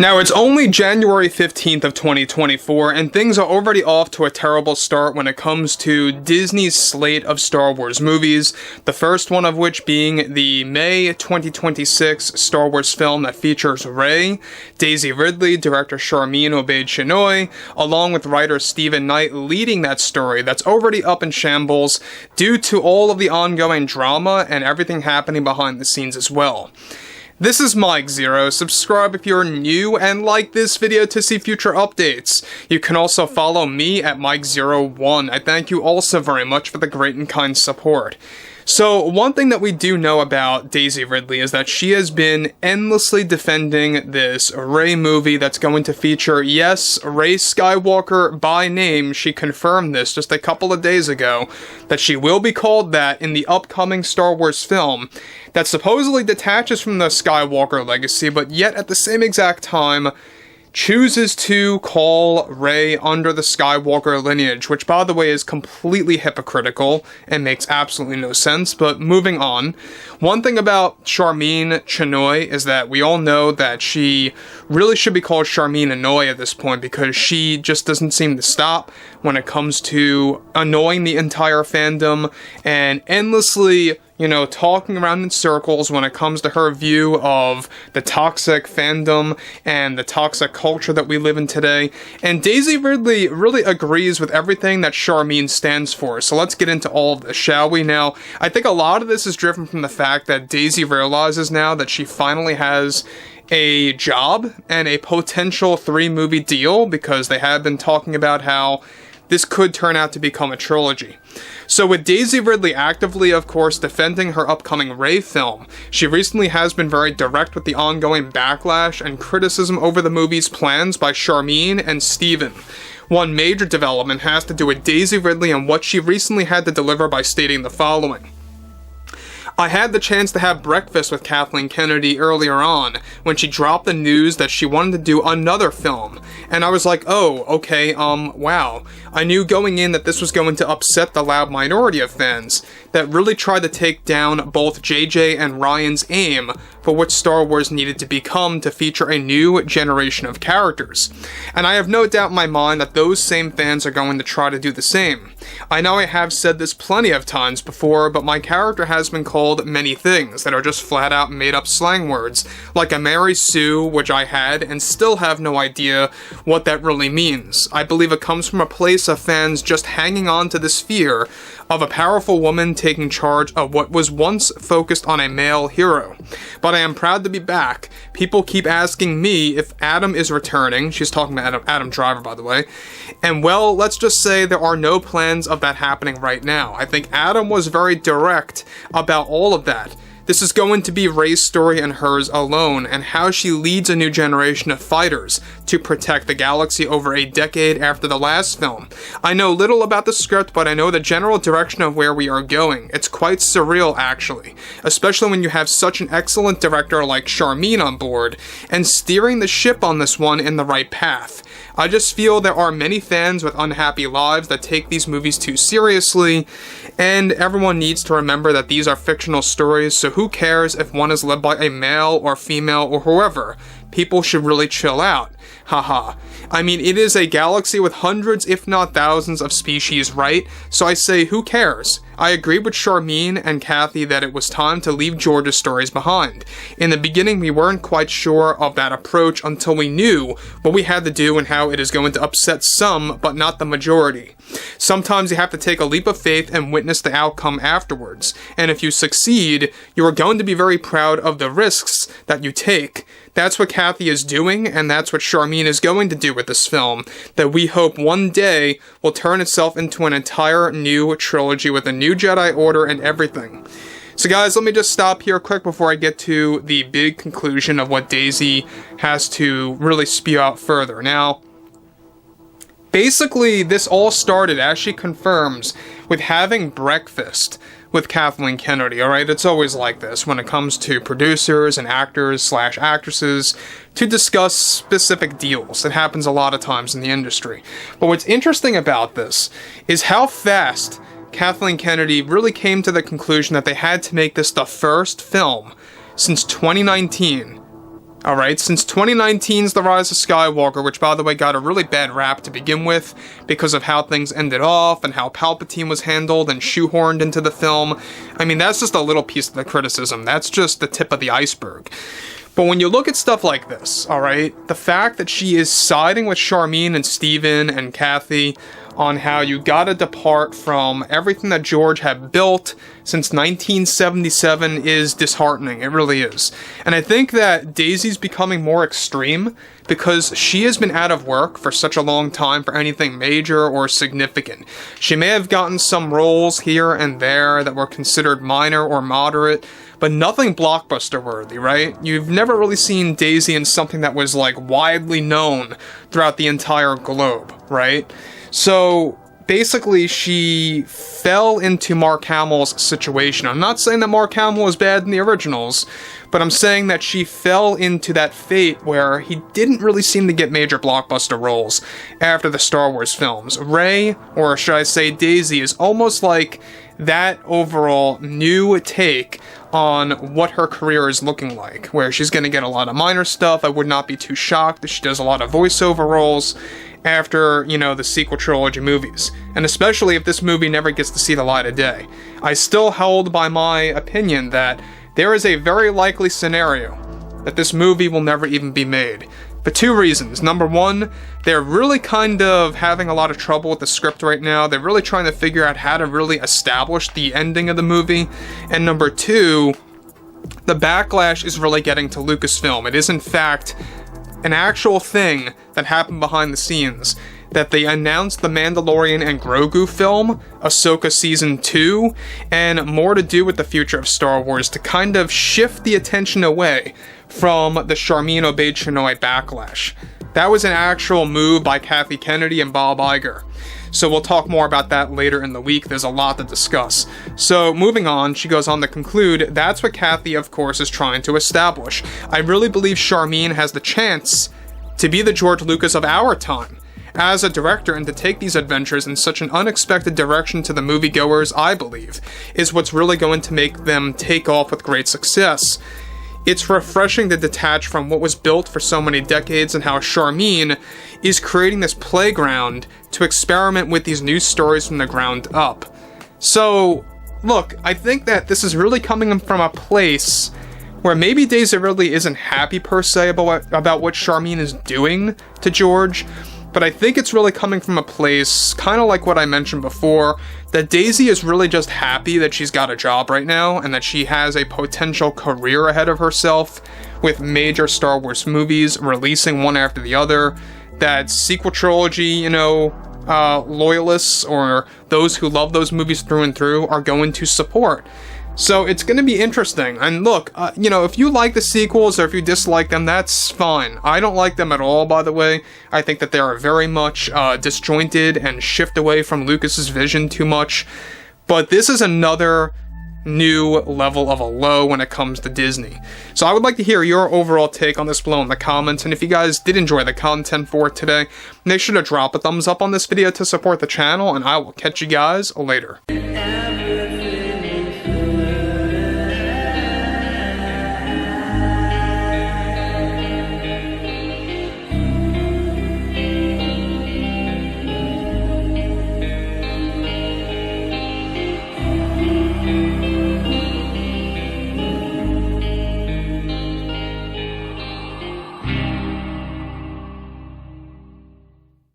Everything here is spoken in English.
Now, it's only January 15th of 2024, and things are already off to a terrible start when it comes to Disney's slate of Star Wars movies, the first one of which being the May 2026 Star Wars film that features REY, Daisy Ridley, director Sharmeen obaid-chinoy, along with writer Stephen Knight leading that story that's already up in shambles due to all of the ongoing drama and everything happening behind the scenes as well. This is Mike Zero. Subscribe if you're new and like this video to see future updates. You can also follow me at Mike01. I thank you also very much for the great and kind support. So, one thing that we do know about Daisy Ridley is that she has been endlessly defending this REY movie that's going to feature, yes, Rey Skywalker by name. She confirmed this just a couple of days ago, that she will be called that in the upcoming Star Wars film that supposedly detaches from the Skywalker legacy, but yet at the same exact time chooses to call REY under the Skywalker lineage, which, by the way, is completely hypocritical and makes absolutely no sense. But moving on, one thing about Sharmeen Chinoy is that we all know that she really should be called Sharmeen Annoy at this point, because she just doesn't seem to stop when it comes to annoying the entire fandom and endlessly, talking around in circles when it comes to her view of the toxic fandom and the toxic culture that we live in today. And Daisy Ridley really agrees with everything that Sharmeen stands for. So let's get into all of this, shall we? Now, I think a lot of this is driven from the fact that Daisy realizes now that she finally has a job and a potential 3-movie deal, because they have been talking about how this could turn out to become a trilogy. So with Daisy Ridley actively, of course, defending her upcoming REY film, she recently has been very direct with the ongoing backlash and criticism over the movie's plans by Sharmeen and Steven. One major development has to do with Daisy Ridley and what she recently had to deliver by stating the following. I had the chance to have breakfast with Kathleen Kennedy earlier on when she dropped the news that she wanted to do another film. And I was like, oh, okay, wow. I knew going in that this was going to upset the loud minority of fans that really tried to take down both JJ and Ryan's aim for what Star Wars needed to become to feature a new generation of characters. And I have no doubt in my mind that those same fans are going to try to do the same. I know I have said this plenty of times before, but my character has been called many things that are just flat out made up slang words, like a Mary Sue, which I had and still have no idea what that really means. I believe it comes from a place of fans just hanging on to this fear of a powerful woman taking charge of what was once focused on a male hero. But I am proud to be back. People keep asking me if Adam is returning. She's talking about Adam Driver, by the way. And well, let's just say there are no plans of that happening right now. I think Adam was very direct about all of that. This is going to be Rey's story and hers alone, and how she leads a new generation of fighters to protect the galaxy over a decade after the last film. I know little about the script, but I know the general direction of where we are going. It's quite surreal, actually, especially when you have such an excellent director like Sharmeen on board, and steering the ship on this one in the right path. I just feel there are many fans with unhappy lives that take these movies too seriously, and everyone needs to remember that these are fictional stories, so who cares if one is led by a male or female or whoever? People should really chill out. Haha. I mean, it is a galaxy with hundreds, if not thousands, of species, right? So I say, who cares? I agree with Sharmeen and Kathy that it was time to leave George's stories behind. In the beginning, we weren't quite sure of that approach until we knew what we had to do and how it is going to upset some, but not the majority. Sometimes you have to take a leap of faith and witness the outcome afterwards. And if you succeed, you are going to be very proud of the risks that you take. That's what Kathy is doing, and that's what Sharmeen is going to do with this film, that we hope one day will turn itself into an entire new trilogy with a new Jedi Order and everything. So guys, let me just stop here quick before I get to the big conclusion of what Daisy has to really spew out further. Now, basically, this all started, as she confirms, with having breakfast with Kathleen Kennedy, alright? It's always like this when it comes to producers and actors/actresses to discuss specific deals. It happens a lot of times in the industry. But what's interesting about this is how fast Kathleen Kennedy really came to the conclusion that they had to make this the first film since 2019 Alright, since 2019's The Rise of Skywalker, which by the way got a really bad rap to begin with because of how things ended off and how Palpatine was handled and shoehorned into the film. I mean, that's just a little piece of the criticism. That's just the tip of the iceberg. But when you look at stuff like this, alright, the fact that she is siding with Sharmeen and Steven and Kathy on how you gotta depart from everything that George had built since 1977 is disheartening. It really is. And I think that Daisy's becoming more extreme because she has been out of work for such a long time for anything major or significant. She may have gotten some roles here and there that were considered minor or moderate, but nothing blockbuster worthy, right? You've never really seen Daisy in something that was like widely known throughout the entire globe, right? So basically she fell into Mark Hamill's situation. I'm not saying that Mark Hamill was bad in the originals, but I'm saying that she fell into that fate where he didn't really seem to get major blockbuster roles after the Star Wars films. Rey, or should I say Daisy, is almost like that overall new take on what her career is looking like, where she's going to get a lot of minor stuff. I would not be too shocked if she does a lot of voiceover roles after, you know, the sequel trilogy movies, and especially if this movie never gets to see the light of day. I still hold by my opinion that there is a very likely scenario that this movie will never even be made. For two reasons. Number one, they're really kind of having a lot of trouble with the script right now. They're really trying to figure out how to really establish the ending of the movie. And number two, the backlash is really getting to Lucasfilm. It is in fact an actual thing that happened behind the scenes, that they announced the Mandalorian and Grogu film, Ahsoka Season 2, and more to do with the future of Star Wars to kind of shift the attention away from the Sharmeen obaid-chinoy backlash. That was an actual move by Kathy Kennedy and Bob Iger. So we'll talk more about that later in the week. There's a lot to discuss. So moving on, she goes on to conclude, that's what Kathy, of course, is trying to establish. I really believe Sharmeen has the chance to be the George Lucas of our time as a director, and to take these adventures in such an unexpected direction to the moviegoers, I believe, is what's really going to make them take off with great success. It's refreshing to detach from what was built for so many decades and how Sharmeen is creating this playground to experiment with these new stories from the ground up. So, look, I think that this is really coming from a place where maybe Daisy Ridley isn't happy per se about what Sharmeen is doing to George, but I think it's really coming from a place, kind of like what I mentioned before, that Daisy is really just happy that she's got a job right now and that she has a potential career ahead of herself with major Star Wars movies releasing one after the other, that sequel trilogy, loyalists or those who love those movies through and through are going to support. So it's going to be interesting. And look, if you like the sequels or if you dislike them, that's fine. I don't like them at all, by the way. I think that they are very much disjointed and shift away from Lucas's vision too much. But this is another new level of a low when it comes to Disney. So I would like to hear your overall take on this below in the comments, and if you guys did enjoy the content for today, make sure to drop a thumbs up on this video to support the channel, and I will catch you guys later.